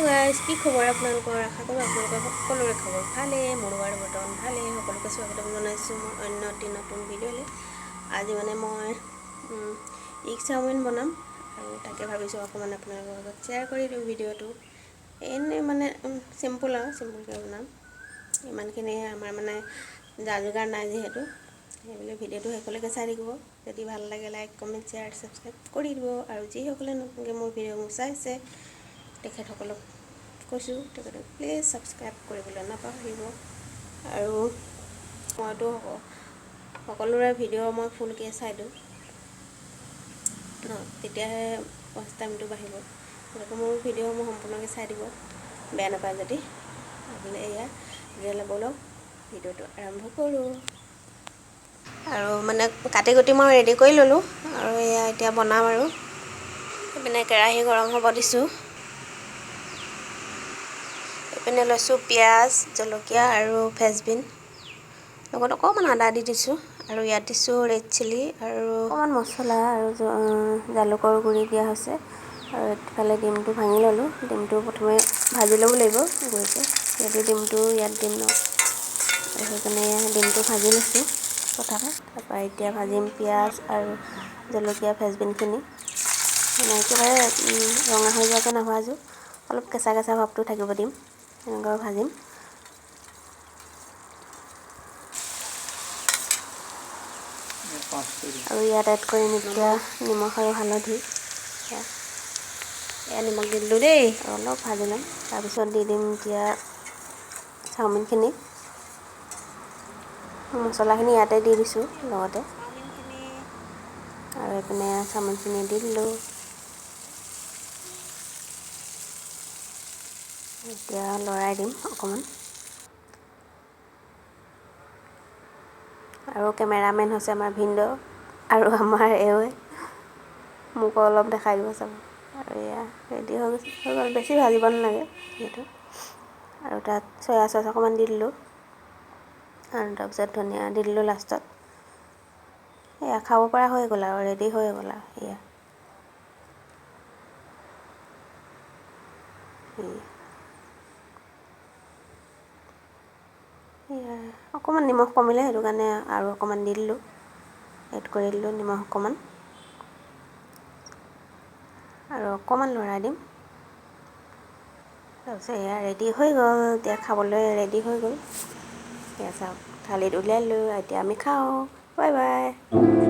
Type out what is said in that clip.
Guys, কি খবৰ আপোনালোকৰ? আশা কৰোঁ আপোনালোকৰ সকলোৰে খবৰ ভালেই। মোৰ বাৰু বৰ্তমান ভালেই। সকলোকে স্বাগতম জনাইছোঁ মই অন্য এটি নতুন ভিডিঅ'লৈ। আজি মানে মই এগ চাওমিন বনাম আৰু তাকে ভাবিছোঁ অকণমান আপোনালোকৰ লগত শ্বেয়াৰ কৰি দিওঁ ভিডিঅ'টো। এনেই মানে চিম্পুলকৈ বনাম। ইমানখিনি আমাৰ মানে যা যোগাৰ নাই যিহেতু, সেইবুলি ভিডিঅ'টো শেষলৈকে চাই থাকিব। যদি ভাল লাগে লাইক কমেণ্ট শ্বেয়াৰ ছাবস্ক্ৰাইব কৰি দিব। আৰু যিসকলে নতুনকৈ মোৰ ভিডিঅ'বোৰ চাইছে তেখেতসকলক কৈছোঁ, তেখেতক প্লিজ ছাবস্ক্ৰাইব কৰিবলৈ নাপাহৰিব। আৰু মইতো সকলোৰে ভিডিঅ' মই ফুলকৈ চাই দিওঁ তেতিয়াহে ৱাচ টাইমটো বাঢ়িব। গতিকে মোৰ ভিডিঅ'সমূহ সম্পূৰ্ণকৈ চাই দিব, বেয়া নাপায় যদি। আহিলে এয়া তেতিয়াহ'লে ব'লক ভিডিঅ'টো আৰম্ভ কৰোঁ। আৰু মানে কাটি কুটি মই ৰেডি কৰি ল'লোঁ আৰু এয়া এতিয়া বনাম। আৰু এইপিনে কেৰাহী গৰম হ'ব দিছোঁ। এইপিনে লৈছোঁ পিঁয়াজ, জলকীয়া আৰু ফ্ৰেঞ্চবিন, লগত অকণমান আদা দি দিছোঁ। আৰু ইয়াত দিছোঁ ৰেড চিলি আৰু অকণমান মছলা আৰু জালুকৰ গুড়ি দিয়া হৈছে। আৰু এইফালে ডিমটো ভাঙি ল'লোঁ। ডিমটো প্ৰথমে ভাজি ল'ব লাগিব গুড়িকৈ, যদি ডিমটো ইয়াত দিম ন, সেইকাৰণে ডিমটো ভাজি লৈছোঁ প্ৰথমে। তাৰপৰা এতিয়া ভাজিম পিঁয়াজ আৰু জলকীয়া ফ্ৰেঞ্চবিনখিনি। মানে একেবাৰে ৰঙা হৈ যোৱাকৈ নাভাজোঁ, অলপ কেঁচা কেঁচা ভাৱটো থাকিব দিম, এনেকৈ ভাজিম। আৰু ইয়াত এড কৰিম এতিয়া নিমখ আৰু হালধি। এয়া নিমখ দি দিলোঁ দেই, আৰু অলপ ভাজি ল'ম। তাৰপিছত দি দিম এতিয়া চাওমিনখিনি। মছলাখিনি ইয়াতে দি দিছোঁ লগতে, আৰু এইপিনে চাওমিনখিনি দি দিলোঁ। এতিয়া লৰাই দিম অকণমান। আৰু কেমেৰামেন হৈছে আমাৰ ভিনদেউ আৰু আমাৰ এওঁৱে, মোকো অলপ দেখাই দিব চাব। আৰু এয়া ৰেডি হৈ গ'ল, বেছি ভাজিব নালাগে যিহেতু। আৰু তাত চয়া চচ অকণমান দি দিলোঁ, আৰু তাৰপিছত ধনিয়া দি দিলোঁ লাষ্টত। এয়া খাব পৰা হৈ গ'ল আৰু ৰেডি হৈ গ'ল আৰু এয়া। অকণমান নিমখ কমিলে, সেইটো কাৰণে আৰু অকণমান দি দিলোঁ, এড কৰি দিলোঁ নিমখ অকণমান। আৰু অকণমান লৰাই দিম। তাৰপিছত এয়া ৰেডি হৈ গ'ল, এতিয়া খাবলৈ ৰেডি হৈ গ'ল। এয়া চাওক, থালিত উলিয়াই লৈ এতিয়া আমি খাওঁ। Bye bye.